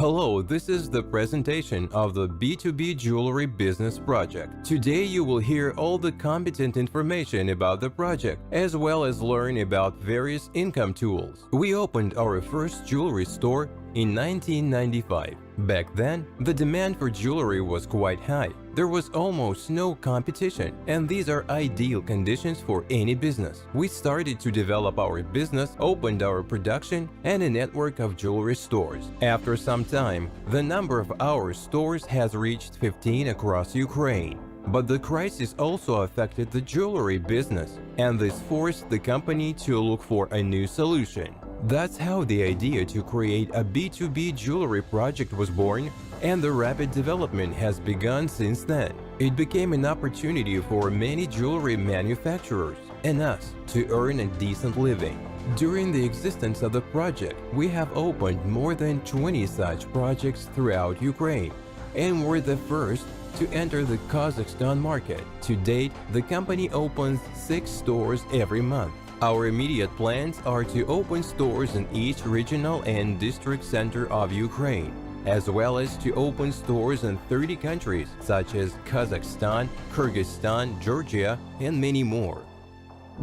Hello, this is the presentation of the B2B Jewelry Business Project. Today you will hear all the competent information about the project, as well as learn about various income tools. We opened our first jewelry store in 1995. Back then, the demand for jewelry was quite high. There was almost no competition, and these are ideal conditions for any business. We started to develop our business, opened our production, and a network of jewelry stores. After some time, the number of our stores has reached 15 across Ukraine. But the crisis also affected the jewelry business, and this forced the company to look for a new solution. That's how the idea to create a B2B jewelry project was born, and the rapid development has begun since then. It became an opportunity for many jewelry manufacturers and us to earn a decent living. During the existence of the project, we have opened more than 20 such projects throughout Ukraine, and we're the first to enter the Kazakhstan market. To date, the company opens 6 stores every month. Our immediate plans are to open stores in each regional and district center of Ukraine, as well as to open stores in 30 countries such as Kazakhstan, Kyrgyzstan, Georgia, and many more.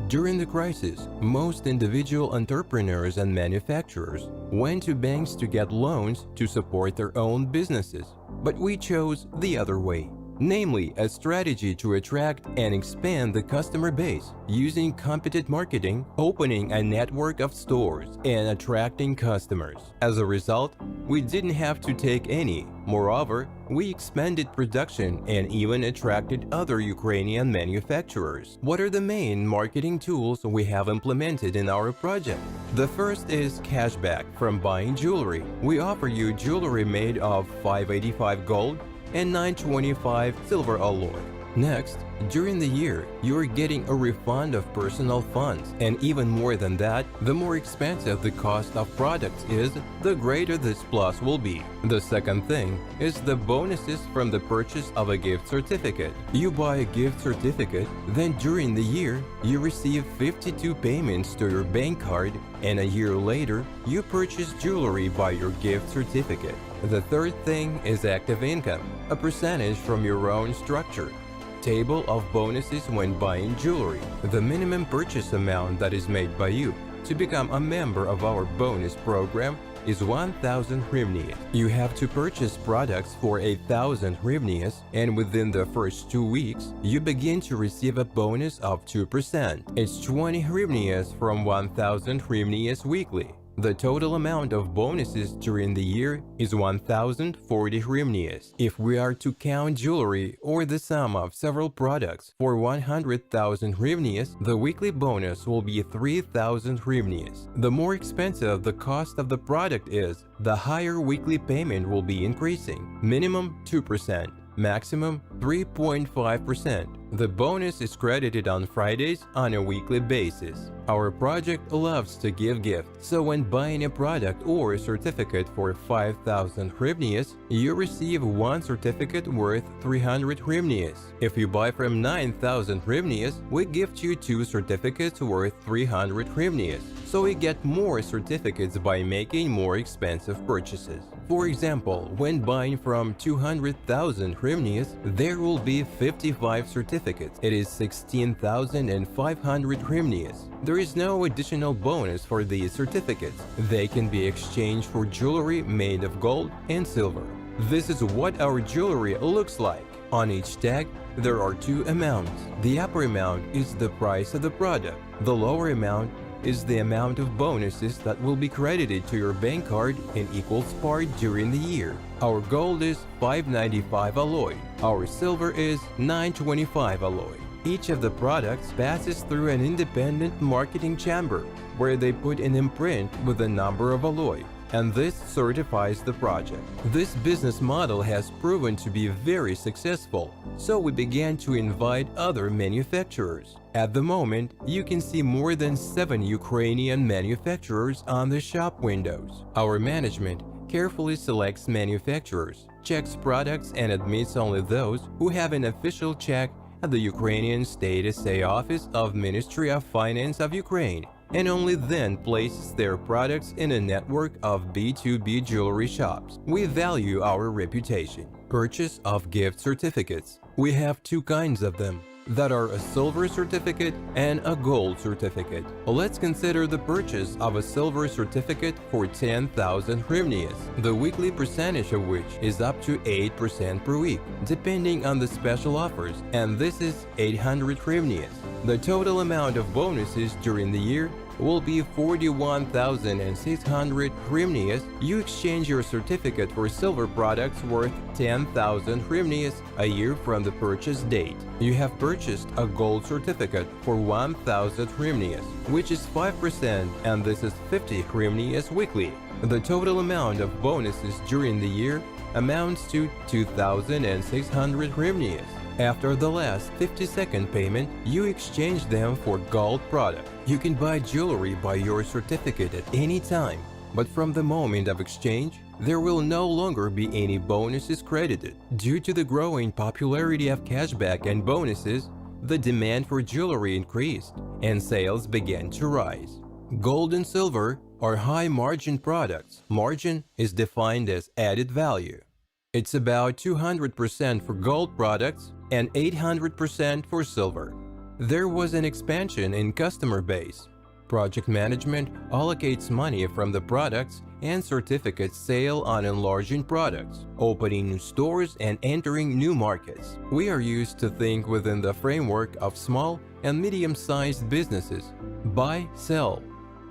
During the crisis, most individual entrepreneurs and manufacturers went to banks to get loans to support their own businesses. But we chose the other way, namely a strategy to attract and expand the customer base using competent marketing, opening a network of stores, and attracting customers. As a result, we didn't have to take any. Moreover, we expanded production and even attracted other Ukrainian manufacturers. What are the main marketing tools we have implemented in our project? The first is cashback from buying jewelry. We offer you jewelry made of 585 gold and 925 silver alloy. Next, during the year, you are getting a refund of personal funds, and even more than that, the more expensive the cost of products is, the greater this plus will be. The second thing is the bonuses from the purchase of a gift certificate. You buy a gift certificate, then during the year, you receive 52 payments to your bank card, and a year later, you purchase jewelry by your gift certificate. The third thing is active income, a percentage from your own structure. Table of bonuses when buying jewelry. The minimum purchase amount that is made by you to become a member of our bonus program is 1,000 hryvnias. You have to purchase products for 1,000 hryvnias, and within the first 2 weeks, you begin to receive a bonus of 2%. It's 20 hryvnias from 1,000 hryvnias weekly. The total amount of bonuses during the year is 1,040 hryvnias. If we are to count jewelry or the sum of several products for 100,000 hryvnias, the weekly bonus will be 3,000 hryvnias. The more expensive the cost of the product is, the higher weekly payment will be increasing. Minimum 2%. Maximum 3.5%. The bonus is credited on Fridays on a weekly basis. Our project loves to give gifts, so when buying a product or a certificate for 5,000 hryvnias, you receive one certificate worth 300 hryvnias. If you buy from 9,000 hryvnias, we gift you 2 certificates worth 300 hryvnias, so we get more certificates by making more expensive purchases. For example, when buying from 200,000 hryvnias, there will be 55 certificates. It is 16,500 hryvnias. There is no additional bonus for these certificates. They can be exchanged for jewelry made of gold and silver. This is what our jewelry looks like. On each tag, there are 2 amounts. The upper amount is the price of the product. The lower amount is the amount of bonuses that will be credited to your bank card in equal part during the year. Our gold is 595 alloy. Our silver is 925 alloy. Each of the products passes through an independent marketing chamber where they put an imprint with the number of alloy, and this certifies the project. This business model has proven to be very successful, so we began to invite other manufacturers. At the moment, you can see more than 7 Ukrainian manufacturers on the shop windows. Our management carefully selects manufacturers, checks products, and admits only those who have an official check at the Ukrainian State SA Office of Ministry of Finance of Ukraine and only then places their products in a network of B2B jewelry shops. We value our reputation. Purchase of gift certificates. We have two kinds of them, that are a silver certificate and a gold certificate. Let's consider the purchase of a silver certificate for 10,000 hryvnias, the weekly percentage of which is up to 8% per week, depending on the special offers, and this is 800 hryvnias. The total amount of bonuses during the year will be 41,600 hryvnias. You exchange your certificate for silver products worth 10,000 hryvnias a year from the purchase date. You have purchased a gold certificate for 1,000 hryvnias, which is 5%, and this is 50 hryvnias weekly. The total amount of bonuses during the year amounts to 2,600 hryvnias. After the last 50-second payment, you exchange them for gold product. You can buy jewelry by your certificate at any time, but from the moment of exchange, there will no longer be any bonuses credited. Due to the growing popularity of cashback and bonuses, the demand for jewelry increased, and sales began to rise. Gold and silver are high-margin products. Margin is defined as added value. It's about 200% for gold products and 800% for silver. There was an expansion in customer base. Project management allocates money from the products and certificates sale on enlarging products, opening new stores and entering new markets. We are used to think within the framework of small and medium-sized businesses. Buy, sell.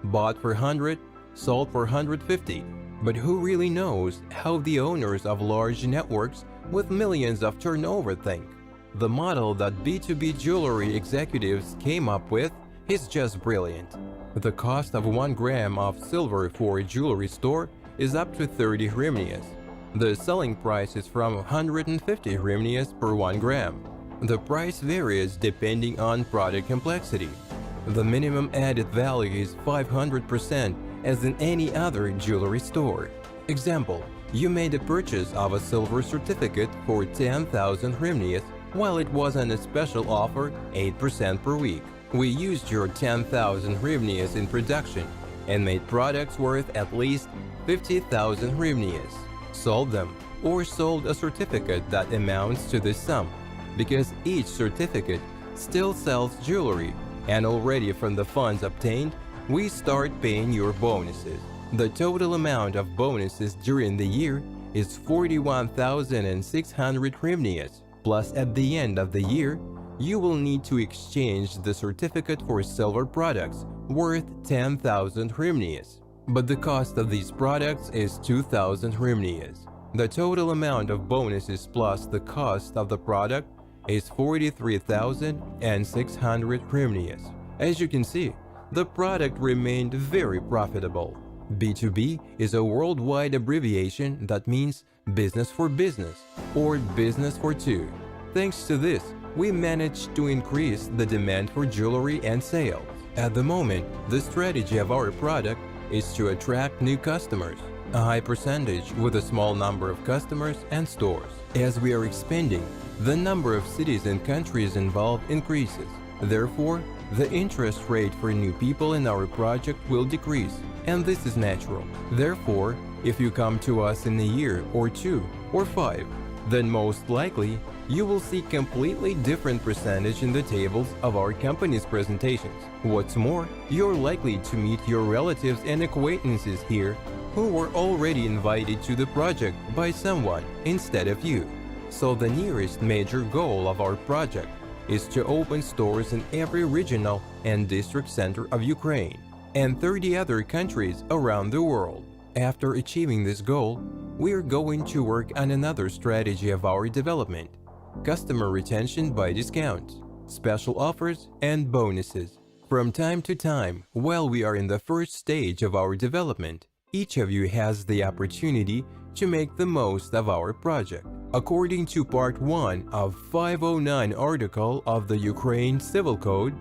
Bought for 100, sold for 150. But who really knows how the owners of large networks with millions of turnover think? The model that B2B Jewelri executives came up with is just brilliant. The cost of 1 gram of silver for a jewelry store is up to 30 hryvnias. The selling price is from 150 hryvnias per 1 gram. The price varies depending on product complexity. The minimum added value is 500% as in any other jewelry store. Example, you made a purchase of a silver certificate for 10,000 hryvnias while it was on a special offer 8% per week. We used your 10,000 hryvnias in production and made products worth at least 50,000 hryvnias, sold them, or sold a certificate that amounts to this sum, because each certificate still sells jewelry, and already from the funds obtained, we start paying your bonuses. The total amount of bonuses during the year is 41,600 hryvnias, plus at the end of the year, you will need to exchange the certificate for silver products worth 10,000 hryvnias. But the cost of these products is 2,000 hryvnias. The total amount of bonuses plus the cost of the product is 43,600 hryvnias. As you can see, the product remained very profitable. B2B is a worldwide abbreviation that means business for business or business for two. Thanks to this, we managed to increase the demand for jewelry and sales. At the moment, the strategy of our product is to attract new customers, a high percentage with a small number of customers and stores. As we are expanding, the number of cities and countries involved increases. Therefore, the interest rate for new people in our project will decrease, and this is natural. Therefore, if you come to us in a year or 2 or 5, then most likely you will see completely different percentage in the tables of our company's presentations. What's more, you're likely to meet your relatives and acquaintances here who were already invited to the project by someone instead of you. So the nearest major goal of our project is to open stores in every regional and district center of Ukraine and 30 other countries around the world. After achieving this goal, we are going to work on another strategy of our development: customer retention by discounts, special offers, and bonuses. From time to time, while we are in the first stage of our development, each of you has the opportunity to make the most of our project. According to Part 1 of 509 article of the Ukraine Civil Code,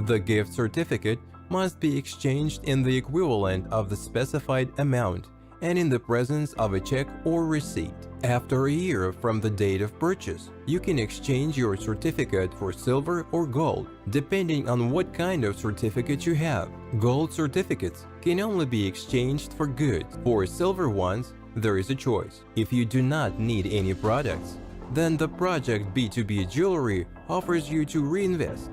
the gift certificate must be exchanged in the equivalent of the specified amount and in the presence of a check or receipt. After a year from the date of purchase, you can exchange your certificate for silver or gold, depending on what kind of certificate you have. Gold certificates can only be exchanged for goods. For silver ones, there is a choice. If you do not need any products, then the project B2B Jewelri offers you to reinvest.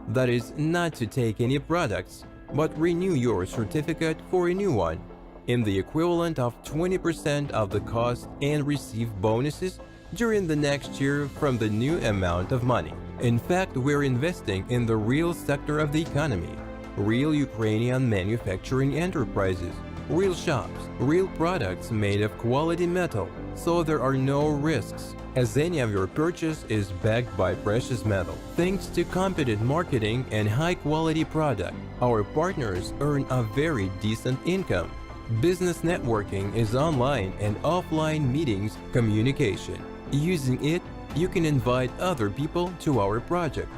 That is, not to take any products, but renew your certificate for a new one in the equivalent of 20% of the cost and receive bonuses during the next year from the new amount of money. In fact, we're investing in the real sector of the economy, real Ukrainian manufacturing enterprises, real shops, real products made of quality metal, so there are no risks, as any of your purchase is backed by precious metal. Thanks to competent marketing and high-quality product, our partners earn a very decent income. Business networking is online and offline meetings communication. Using it, you can invite other people to our project.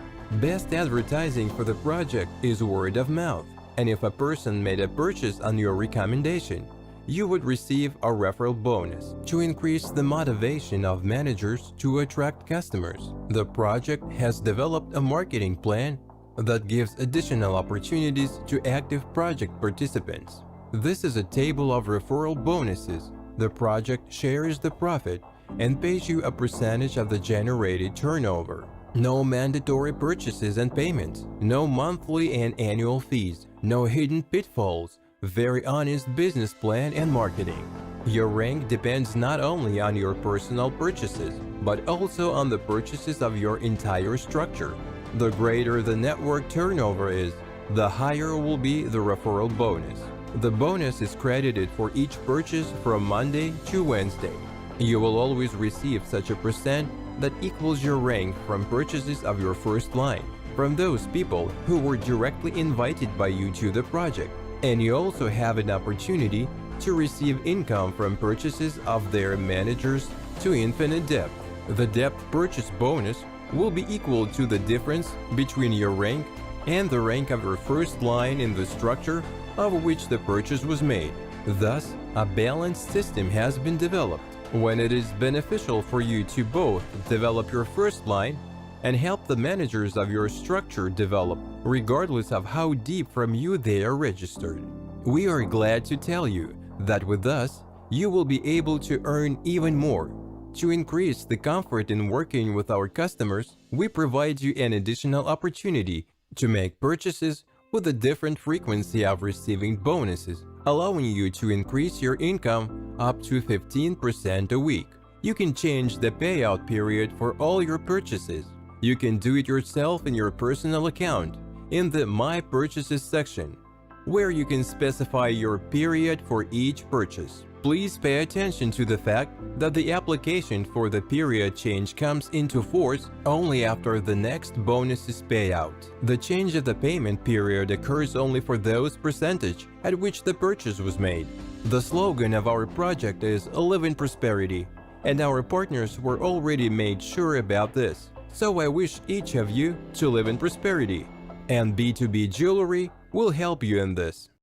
Best advertising for the project is word of mouth, and if a person made a purchase on your recommendation, you would receive a referral bonus to increase the motivation of managers to attract customers. The project has developed a marketing plan that gives additional opportunities to active project participants. This is a table of referral bonuses. The project shares the profit and pays you a percentage of the generated turnover. No mandatory purchases and payments, no monthly and annual fees, no hidden pitfalls, very honest business plan and marketing. Your rank depends not only on your personal purchases, but also on the purchases of your entire structure. The greater the network turnover is, the higher will be the referral bonus. The bonus is credited for each purchase from Monday to Wednesday. You will always receive such a percent that equals your rank from purchases of your first line, from those people who were directly invited by you to the project. And you also have an opportunity to receive income from purchases of their managers to infinite depth. The depth purchase bonus will be equal to the difference between your rank and the rank of your first line in the structure of which the purchase was made. Thus, a balanced system has been developed when it is beneficial for you to both develop your first line and help the managers of your structure develop, regardless of how deep from you they are registered. We are glad to tell you that with us, you will be able to earn even more. To increase the comfort in working with our customers, we provide you an additional opportunity to make purchases with a different frequency of receiving bonuses, allowing you to increase your income up to 15% a week. You can change the payout period for all your purchases. You can do it yourself in your personal account in the My Purchases section, where you can specify your period for each purchase. Please pay attention to the fact that the application for the period change comes into force only after the next bonus's payout. The change of the payment period occurs only for those percentage at which the purchase was made. The slogan of our project is "Live in Prosperity," and our partners were already made sure about this. So I wish each of you to live in prosperity, and B2B Jewelri will help you in this.